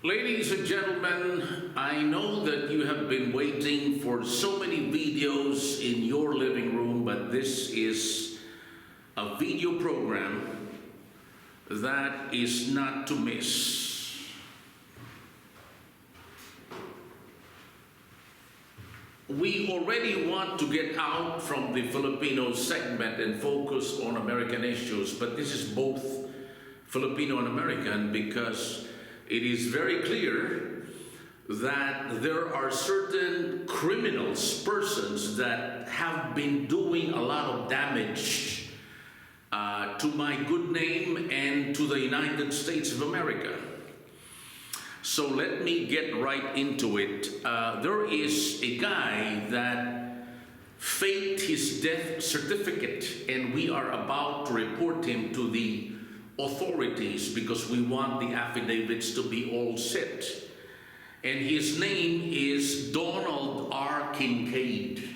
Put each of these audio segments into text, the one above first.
Ladies and gentlemen, I know that you have been waiting for so many videos in your living room, but this is a video program that is not to miss. We already want to get out from the Filipino segment and focus on American issues, but this is both Filipino and American because it is very clear that there are certain criminals, persons that have been doing a lot of damage to my good name and to the United States of America. So let me get right into it. There is a guy that faked his death certificate, and we are about to report him to the authorities because we want the affidavits to be all set. And his name is Donald R. Kinkade.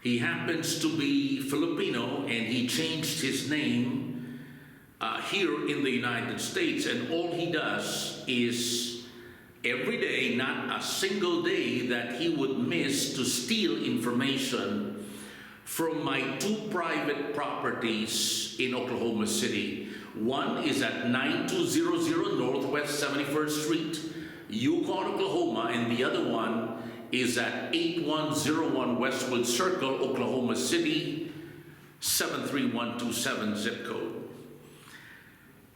He happens to be Filipino, and he changed his name here in the United States, and all he does is every day, not a single day that he would miss, to steal information from my two private properties in Oklahoma City. One is at 9200 Northwest 71st Street, Yukon, Oklahoma, and the other one is at 8101 Westwood Circle, Oklahoma City, 73127 zip code.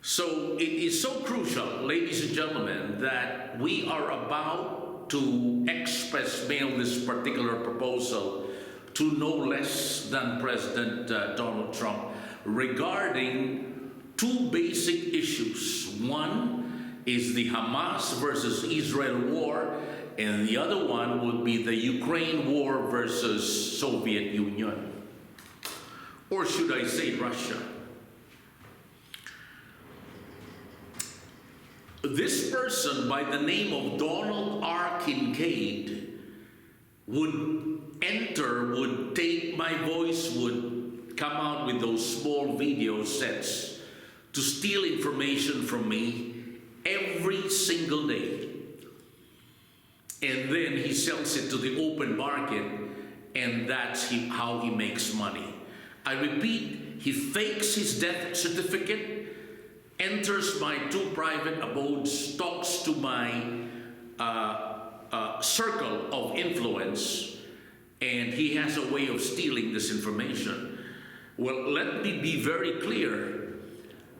So it is so crucial, ladies and gentlemen, that we are about to express mail this particular proposal to no less than President Donald Trump regarding two basic issues. One is the Hamas versus Israel war, and the other one would be the Ukraine war versus Soviet Union. Or should I say Russia? This person by the name of Donald R. Kinkade would take my voice, would come out with those small video sets to steal information from me every single day. And then he sells it to the open market, and that's how he makes money. I repeat, he fakes his death certificate, enters my two private abodes, talks to my circle of influence, and he has a way of stealing this information. Well, let me be very clear.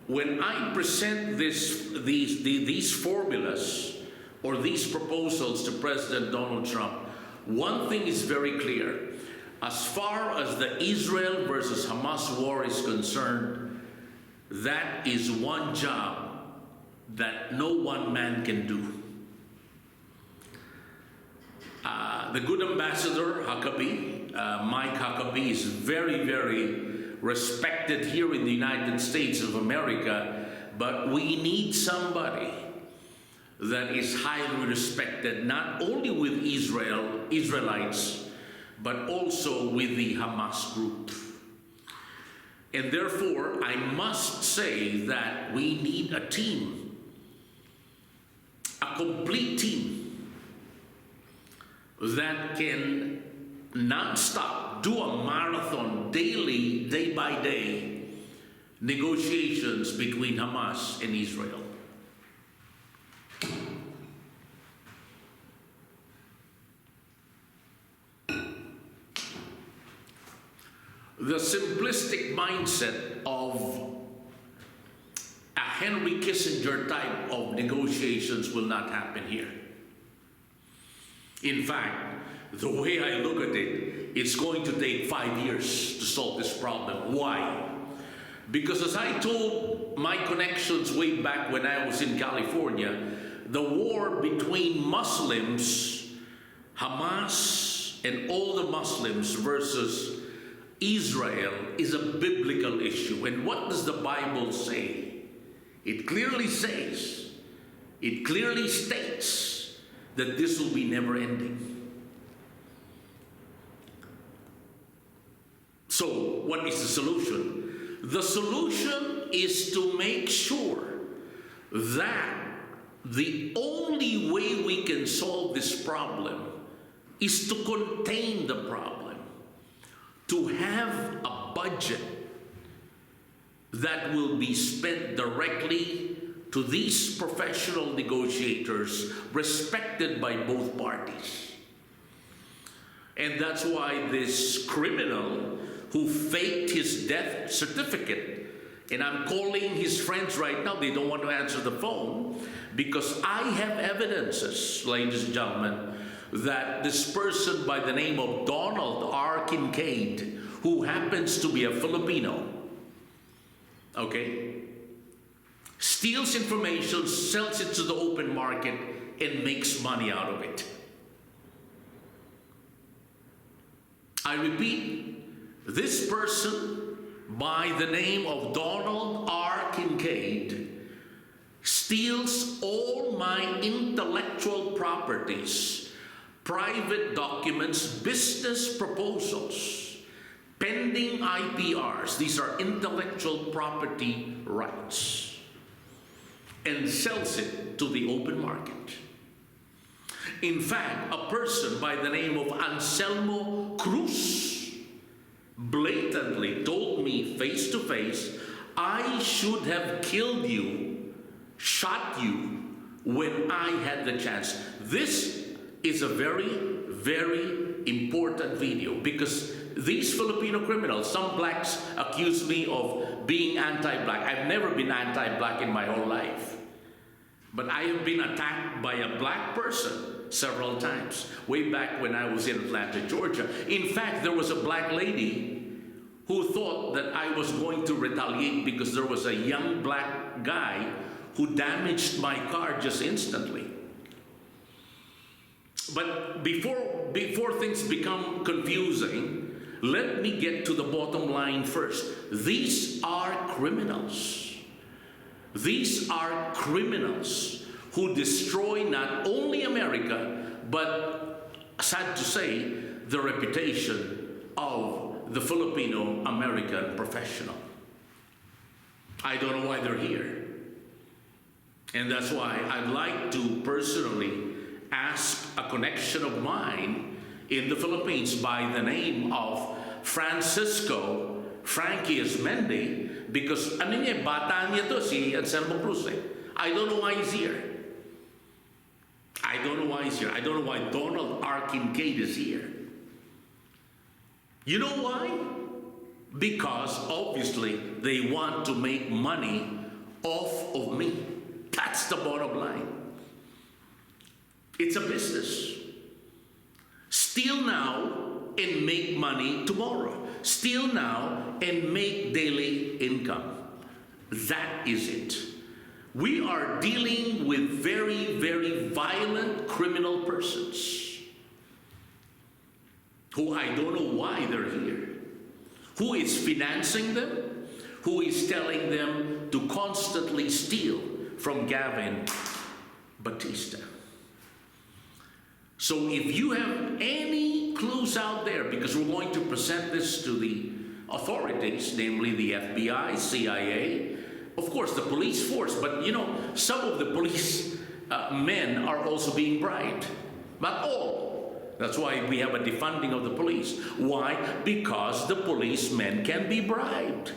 When I present these formulas or these proposals to President Donald Trump, one thing is very clear. As far as the Israel versus Hamas war is concerned, that is one job that no one man can do. The good ambassador, Huckabee, Mike Huckabee, is very, very respected here in the United States of America, but we need somebody that is highly respected, not only with Israelites, but also with the Hamas group. And therefore, I must say that we need a team, a complete team, that can non-stop do a marathon daily, day by day, negotiations between Hamas and Israel. The simplistic mindset of a Henry Kissinger type of negotiations will not happen here. In fact, the way I look at it, it's going to take 5 years to solve this problem. Why? Because as I told my connections way back when I was in California, the war between Muslims, Hamas, and all the Muslims versus Israel is a biblical issue. And what does the Bible say? It clearly says, it clearly states that this will be never ending. So what is the solution? The solution is to make sure that the only way we can solve this problem is to contain the problem, to have a budget that will be spent directly to these professional negotiators respected by both parties. And that's why this criminal who faked his death certificate, and I'm calling his friends right now, they don't want to answer the phone, because I have evidences, ladies and gentlemen, that this person by the name of Donald R. Kinkade, who happens to be a Filipino, okay, steals information, sells it to the open market, and makes money out of it. I repeat, this person by the name of Donald R. Kinkade steals all my intellectual properties, private documents, business proposals, pending IPRs, these are intellectual property rights, and sells it to the open market. In fact, a person by the name of ANSELMO CRUZ blatantly told me face to face, I should have killed you, shot you when I had the chance. This is a very, very important video, because these Filipino criminals, some blacks accuse me of being anti-black. I've never been anti-black in my whole life. But I have been attacked by a black person several times, way back when I was in Atlanta, Georgia. In fact, there was a black lady who thought that I was going to retaliate because there was a young black guy who damaged my car just instantly. But before things become confusing, let me get to the bottom line first. These are criminals. These are criminals who destroy not only America, but, sad to say, the reputation of the Filipino-American professional. I don't know why they're here. And that's why I'd like to personally ask a connection of mine in the Philippines by the name of Francisco Frankie Esmendi, because ano niya, bata niya to, si Anselmo CRUZ. I don't know why he's here. I don't know why he's here. I don't know why Donald R. Kinkade is here. You know why? Because obviously they want to make money off of me. That's the bottom line. It's a business. Steal now and make money tomorrow. Steal now and make daily income. That is it. We are dealing with very, very violent criminal persons who I don't know why they're here. Who is financing them? Who is telling them to constantly steal from Gavin Batista? So if you have any clues out there, because we're going to present this to the authorities, namely the FBI, CIA, of course the police force, but you know, some of the police men are also being bribed. Not all. That's why we have a defunding of the police. Why? Because the policemen can be bribed.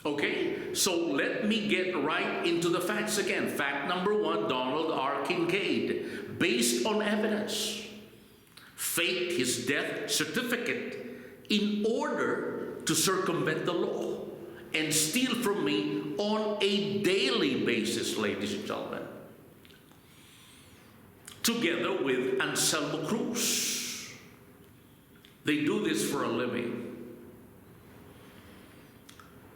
Okay, so let me get right into the facts again. Fact number one, Donald R. Kinkade, based on evidence, faked his death certificate in order to circumvent the law and steal from me on a daily basis, ladies and gentlemen. Together with Anselmo CRUZ. They do this for a living.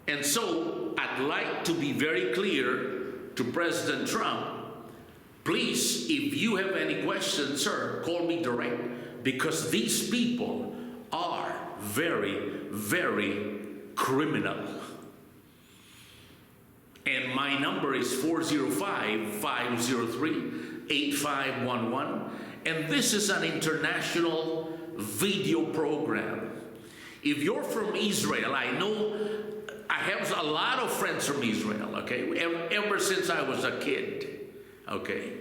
And so I'd like to be very clear to President Trump, please, if you have any questions, sir, call me direct, because these people are very, very criminal. And my number is 405-503-8511. And this is an international video program. If you're from Israel, I I have a lot of friends from Israel, okay, ever since I was a kid, okay.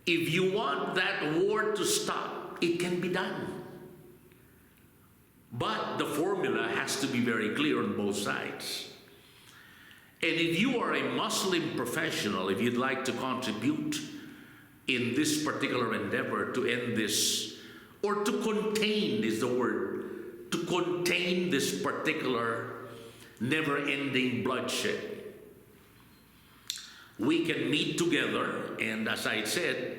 If you want that war to stop, it can be done. But the formula has to be very clear on both sides. And if you are a Muslim professional, if you'd like to contribute in this particular endeavor to end this, or to contain is the word, to contain this particular never-ending bloodshed, we can meet together, and as I said,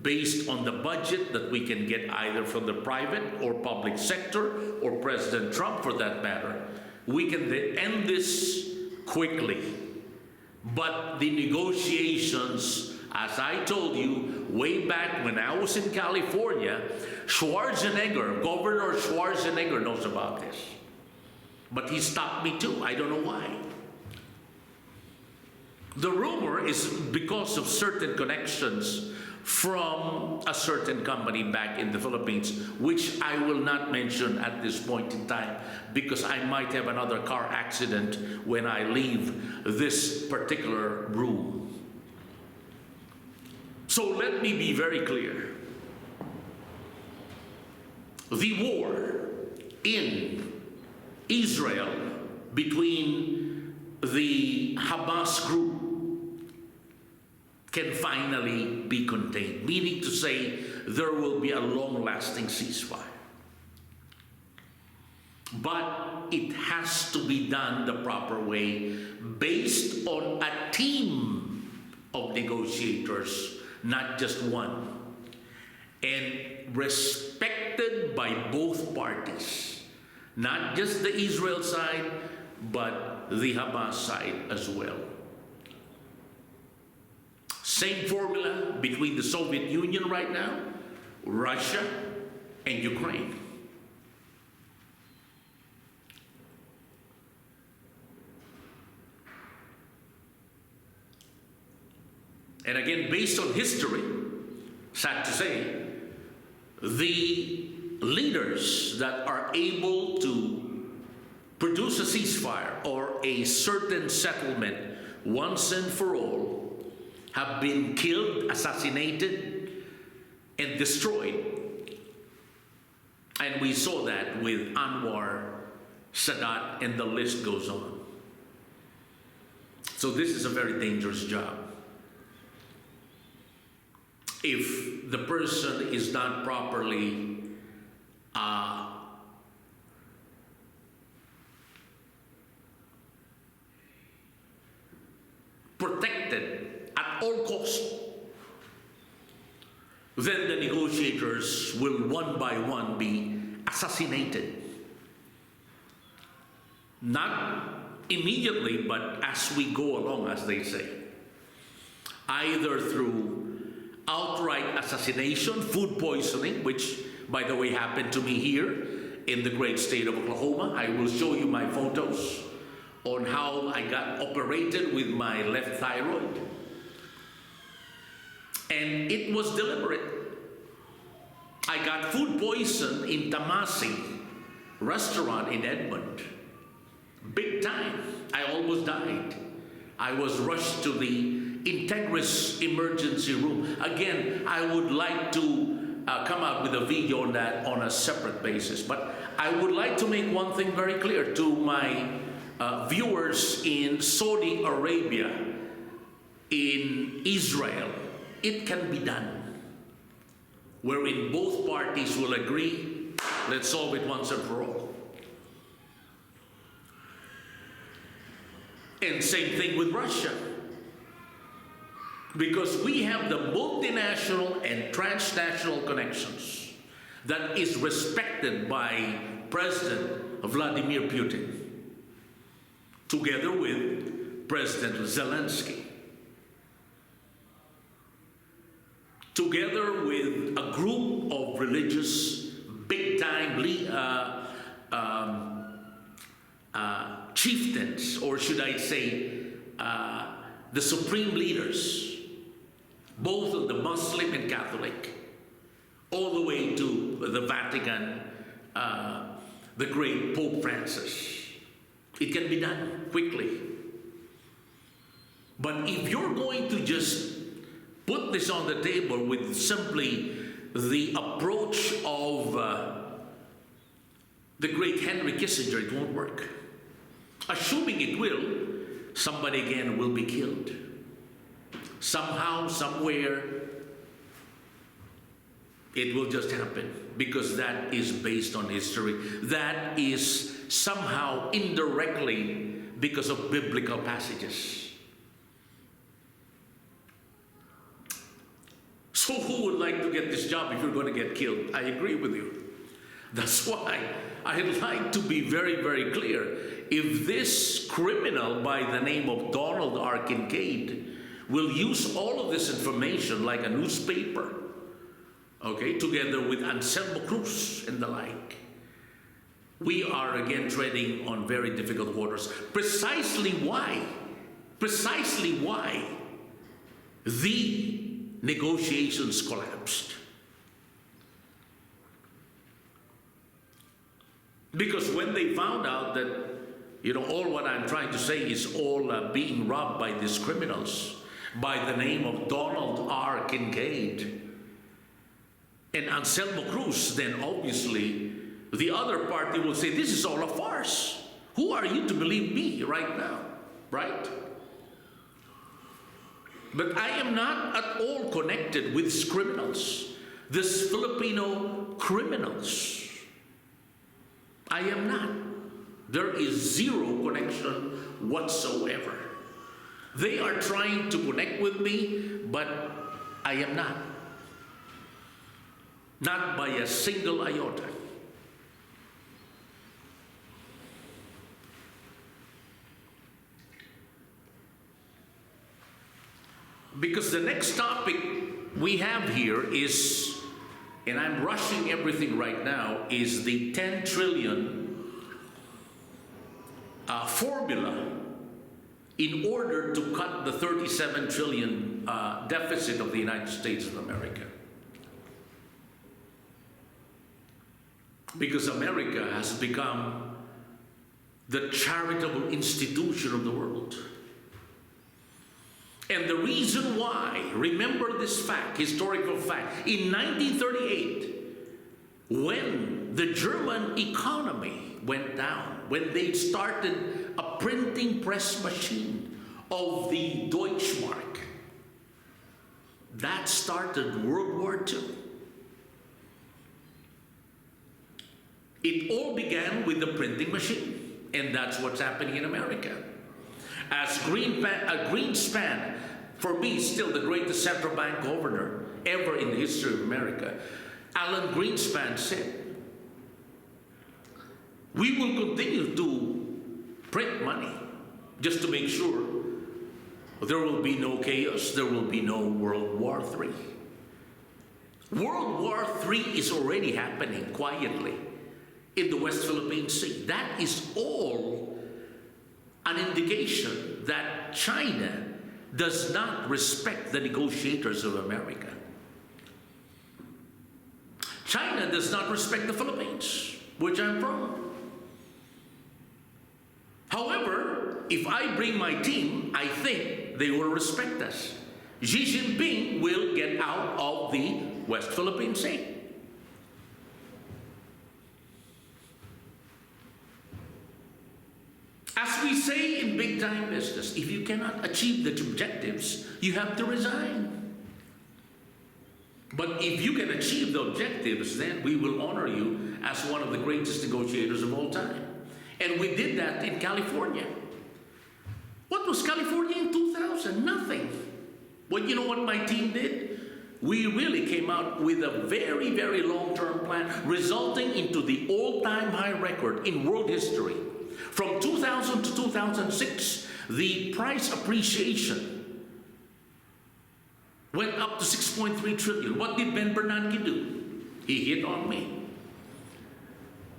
based on the budget that we can get either from the private or public sector, or President Trump for that matter, we can end this quickly. But the negotiations, as I told you, way back when I was in California, Governor Schwarzenegger knows about this. But he stopped me too. I don't know why. The rumor is because of certain connections from a certain company back in the Philippines, which I will not mention at this point in time because I might have another car accident when I leave this particular room. So let me be very clear. The war in Israel between the Hamas group can finally be contained, meaning to say there will be a long-lasting ceasefire. But it has to be done the proper way, based on a team of negotiators, not just one, and respected by both parties, not just the Israel side, but the Hamas side as well. Same formula between the Soviet Union right now, Russia, and Ukraine. And again, based on history, sad to say, the leaders that are able to produce a ceasefire or a certain settlement once and for all have been killed, assassinated, and destroyed. And we saw that with Anwar, Sadat, and the list goes on. So this is a very dangerous job. If the person is not properly protected at all costs, then the negotiators will one by one be assassinated. Not immediately, but as we go along, as they say. Either through outright assassination, food poisoning, which, by the way, happened to me here in the great state of Oklahoma. I will show you my photos on how I got operated with my left thyroid. And it was deliberate. I got food poison in Tamasi restaurant in Edmond. Big time. I almost died. I was rushed to the Integris emergency room. Again, I would like to come out with a video on that on a separate basis. But I would like to make one thing very clear to my viewers in Saudi Arabia, in Israel. It can be done, wherein both parties will agree, let's solve it once and for all. And same thing with Russia. Because we have the multinational and transnational connections that is respected by President Vladimir Putin, together with President Zelensky, together with a group of religious, big-time chieftains, or should I say, the supreme leaders, both of the Muslim and Catholic, all the way to the Vatican, the great Pope Francis, It can be done quickly. But if you're going to just put this on the table with simply the approach of the great Henry Kissinger, it won't work. Assuming it will, somebody again will be killed. Somehow, somewhere, it will just happen, because that is based on history. That is somehow indirectly because of biblical passages. So who would like to get this job if you're going to get killed? I agree with you. That's why I'd like to be very, very clear. If this criminal by the name of Donald R. Kinkaide will use all of this information like a newspaper, okay, together with Anselmo CRUZ and the like, we are again treading on very difficult waters. Precisely why the negotiations collapsed. Because when they found out that, all what I'm trying to say is all being robbed by these criminals by the name of Donald R. Kinkaide and Anselmo CRUZ, then obviously the other party will say, this is all a farce. Who are you to believe me right now, right? But I am not at all connected with these criminals, these Filipino criminals. I am not. There is zero connection whatsoever. They are trying to connect with me, but I am not. Not by a single iota. Because the next topic we have here is, and I'm rushing everything right now, is the 10 trillion formula in order to cut the 37 trillion deficit of the United States of America. Because America has become the charitable institution of the world. And the reason why, remember this fact, historical fact, in 1938, when the German economy went down, when they started a printing press machine of the Deutschmark, that started World War II. It all began with the printing machine, and that's what's happening in America. As Greenspan, for me, still the greatest central bank governor ever in the history of America, Alan Greenspan said, we will continue to print money just to make sure there will be no chaos, there will be no World War III. World War III is already happening quietly in the West Philippine Sea. That is all an indication that China does not respect the negotiators of America. China does not respect the Philippines, which I'm from. However, if I bring my team, I think they will respect us. Xi Jinping will get out of the West Philippine Sea. As we say in big time business, if you cannot achieve the objectives, you have to resign. But if you can achieve the objectives, then we will honor you as one of the greatest negotiators of all time. And we did that in California. What was California in 2000? Nothing. Well, you know what my team did? We really came out with a very, very long-term plan, resulting into the all-time high record in world history. From 2000 to 2006, the price appreciation went up to 6.3 trillion. What did Ben Bernanke do? He hit on me.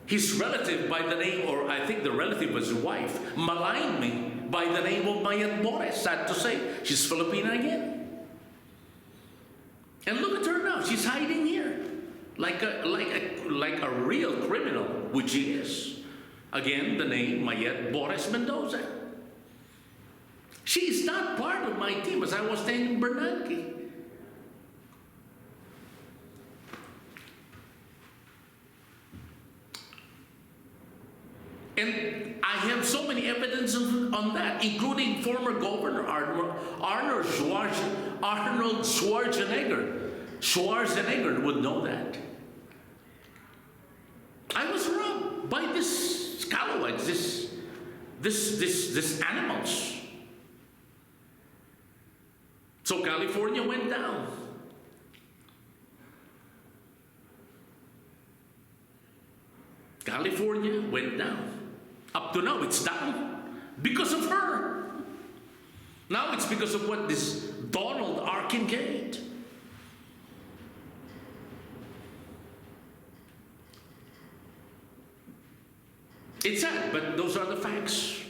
His relative by the name, or I think the relative was his wife, maligned me by the name of Mayat Bores. Sad to say, she's Filipina again. And look at her now, she's hiding here like a real criminal, which she is. Again, the name Mayet Bores Mendoza. She is not part of my team, as I was saying, Bernanke. And I have so many evidence on that, including former Governor Arnold Schwarzenegger. Schwarzenegger would know that. I was robbed by this scalawags, this animals. So California went down. California went down. Up to now, it's down because of her. Now it's because of what this Donald R. Kinkade. It's sad, but those are the facts.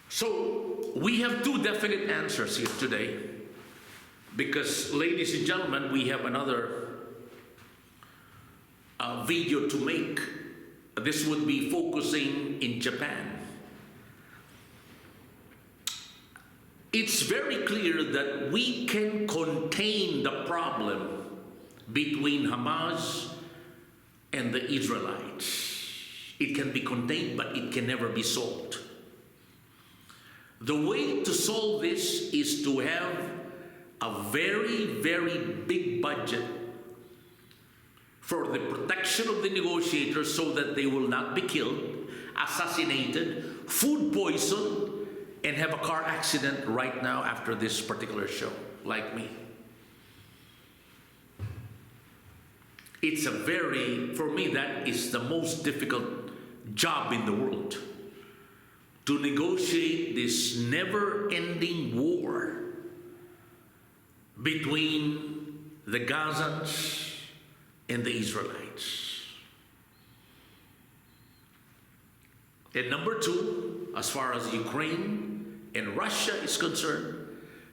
So we have two definite answers here today, because, ladies and gentlemen, we have another video to make. This would be focusing in Japan. It's very clear that we can contain the problem between Hamas and the Israelites. It can be contained, but it can never be solved. The way to solve this is to have a very, very big budget for the protection of the negotiators so that they will not be killed, assassinated, food poisoned, and have a car accident right now after this particular show, like me. It's a very, for me, that is the most difficult job in the world. To negotiate this never-ending war between the Gazans and the Israelites. And number two, as far as Ukraine and Russia is concerned,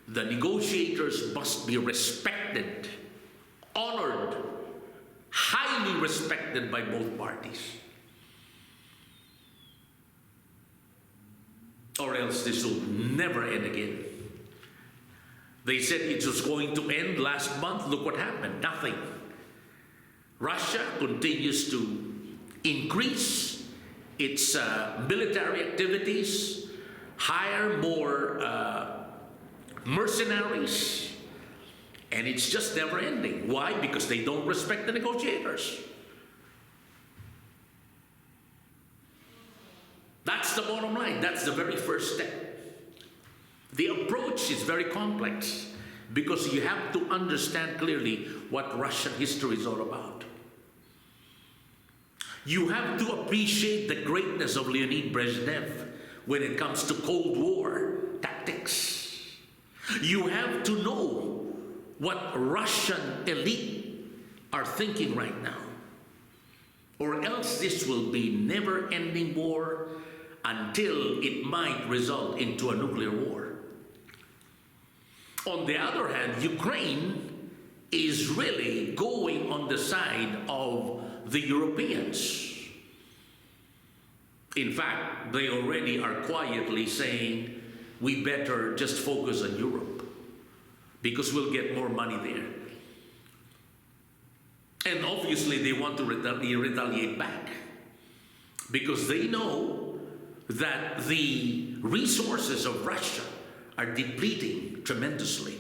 the negotiators must be respected, honored, highly respected by both parties. Or else this will never end again. They said it was going to end last month. Look what happened. Nothing. Russia continues to increase its military activities, hire more mercenaries, and it's just never ending. Why? Because they don't respect the negotiators. That's the bottom line. That's the very first step. The approach is very complex because you have to understand clearly what Russian history is all about. You have to appreciate the greatness of Leonid Brezhnev when it comes to Cold War tactics. You have to know what Russian elite are thinking right now, or else this will be never-ending war until it might result into a nuclear war. On the other hand, Ukraine is really going on the side of the Europeans. In fact, they already are quietly saying, we better just focus on Europe because we'll get more money there. And obviously they want to retaliate back because they know that the resources of Russia are depleting tremendously.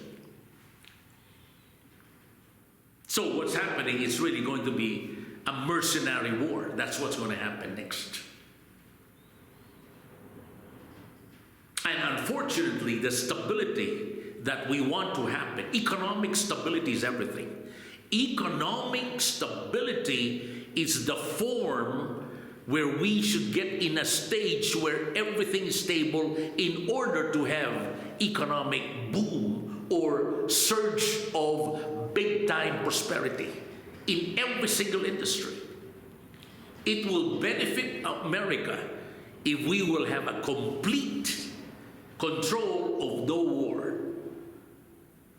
So what's happening is really going to be a mercenary war. That's what's going to happen next. And unfortunately, the stability that we want to happen, economic stability is everything. Economic stability is the form where we should get in a stage where everything is stable in order to have economic boom or surge of big-time prosperity in every single industry. It will benefit America if we will have a complete control of the war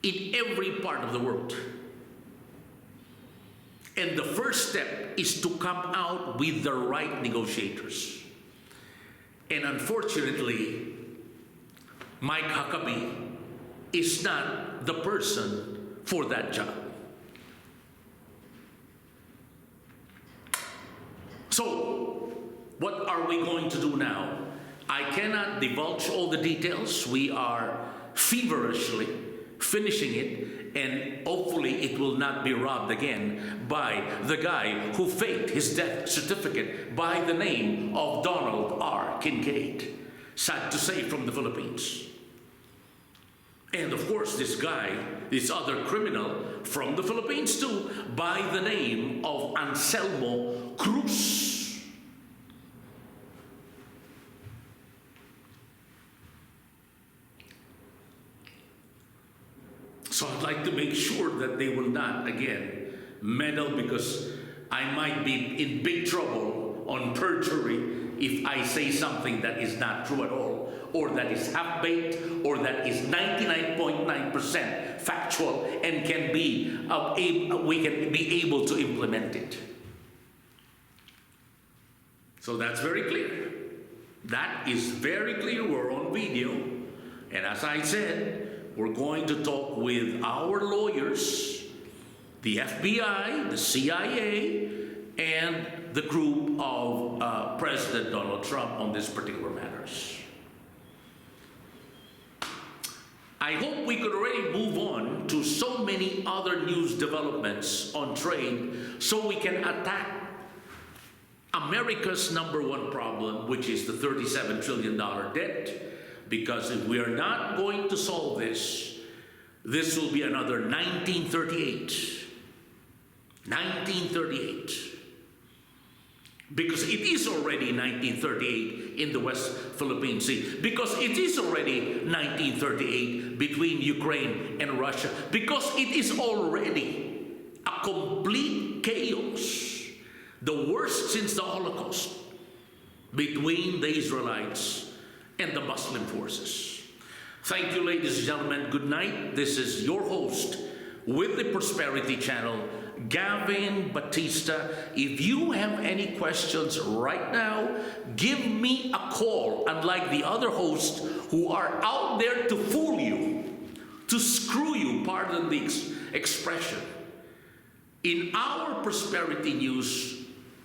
in every part of the world. And the first step is to come out with the right negotiators. And unfortunately, Mike Huckabee is not the person for that job. So, what are we going to do now? I cannot divulge all the details. We are feverishly finishing it, and hopefully it will not be robbed again by the guy who faked his death certificate by the name of Donald R. Kinkaide. Sad to say, from the Philippines. And of course, this guy, this other criminal from the Philippines too, by the name of Anselmo CRUZ. So I'd like to make sure that they will not, again, meddle, because I might be in big trouble on perjury if I say something that is not true at all, or that is half-baked, or that is 99.9% factual and can be, we can be able to implement it. So that's very clear. That is very clear. We're on video. And as I said, we're going to talk with our lawyers, the FBI, the CIA, and the group of President Donald Trump on this particular matters. I hope we could already move on to so many other news developments on trade so we can attack America's #1 problem, which is the $37 trillion debt. Because if we are not going to solve this, this will be another 1938. 1938. Because it is already 1938 in the West Philippine Sea. Because it is already 1938 between Ukraine and Russia. Because it is already a complete chaos, the worst since the Holocaust, between the Israelites and the Muslim forces. Thank you, ladies and gentlemen. Good night. This is your host with the Prosperity Channel, Gavin Batista. If you have any questions right now, give me a call. Unlike the other hosts who are out there to fool you, to screw you, pardon the expression. In our Prosperity News,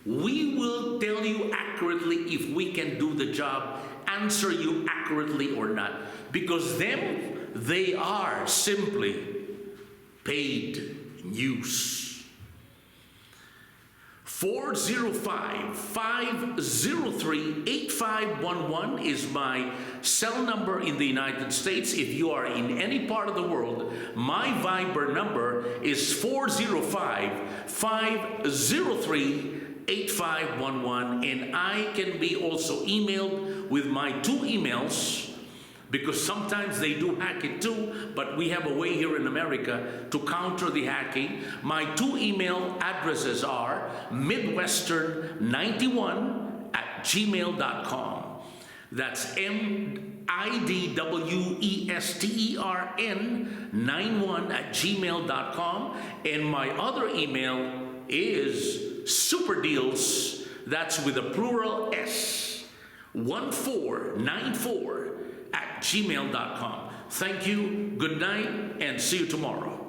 we will tell you accurately if we can do the job, answer you accurately or not. Because they are simply paid news. 405-503-8511 is my cell number in the United States. If you are in any part of the world, my Viber number is 405-503-8511, and I can be also emailed with my 2 emails, because sometimes they do hack it too, but we have a way here in America to counter the hacking. My 2 email addresses are midwestern91@gmail.com. That's midwestern91@gmail.com. And my other email is superdeals, that's with a plural S, 1494@gmail.com. Thank you, good night, and see you tomorrow.